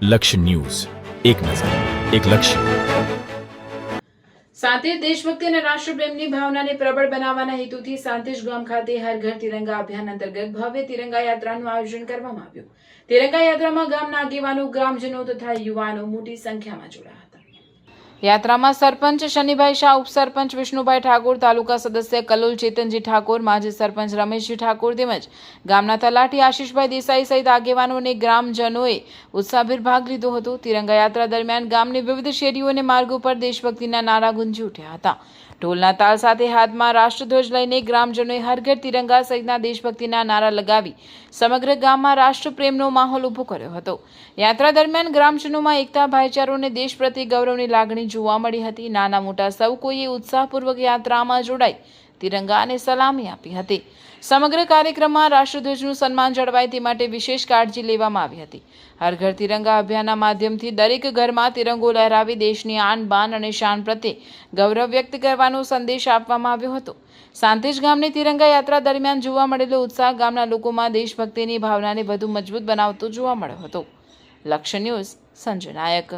લક્ષ્ય ન્યૂઝ, એક નજર, એક લક્ષ્ય. સાંતેજ દેશભક્તિ અને રાષ્ટ્રપ્રેમની ભાવનાને પ્રબળ બનાવવાના હેતુથી સાંતેજ ગામ ખાતે હર ઘર તિરંગા અભિયાન અંતર્ગત ભવ્ય તિરંગા યાત્રાનું આયોજન કરવામાં આવ્યું. તિરંગા યાત્રામાં ગામના આગેવાનો, ગ્રામજનો તથા યુવાનો મોટી સંખ્યામાં જોડાયા હતા. યાત્રામાં સરપંચ શનિભાઈ શાહ, ઉપસરપંચ વિષ્ણુભાઈ ઠાકોર, તાલુકા સદસ્ય કલોલ ચેતનજી ઠાકોર, માજી સરપંચ રમેશજી ઠાકોર તેમજ ગામના તલાટી આશીષભાઈ દેસાઈ સહિત આગેવાનો અને ગ્રામજનોએ ઉત્સાહભેર ભાગ લીધો હતો. તિરંગા યાત્રા દરમિયાન ગામની વિવિધ શેરીઓ અને માર્ગો પર દેશભક્તિના નારા ગુંજી ઉઠ્યા હતા. ઢોલના તાલ સાથે હાથમાં રાષ્ટ્રધ્વજ લઈને ગ્રામજનોએ હર ઘર તિરંગા સહિતના દેશભક્તિના નારા લગાવી સમગ્ર ગામમાં રાષ્ટ્રપ્રેમનો માહોલ ઊભો કર્યો હતો. યાત્રા દરમિયાન ગ્રામજનોમાં એકતા, ભાઈચારો અને દેશ પ્રત્યે ગૌરવની લાગણી જોવા મળી હતી. નાના મોટા સૌ કોઈએ ઉત્સાહપૂર્વક યાત્રામાં જોડાઈ તિરંગાને સલામી આપી હતી. સમગ્ર કાર્યક્રમમાં રાષ્ટ્રધ્વજનું સન્માન જળવાય તે માટે વિશેષ કાળજી લેવામાં આવી હતી. હર ઘર તિરંગા અભિયાનના માધ્યમથી દરેક ઘરમાં તિરંગો લહેરાવી દેશની આન, બાન અને શાન પ્રત્યે ગૌરવ વ્યક્ત કરવાનો સંદેશ આપવામાં આવ્યો હતો. સાંતેજ ગામની તિરંગા યાત્રા દરમિયાન જોવા મળેલો ઉત્સાહ ગામના લોકોમાં દેશભક્તિની ભાવનાને વધુ મજબૂત બનાવતો જોવા મળ્યો હતો. લક્ષ્ય ન્યૂઝ, સંજય નાયક.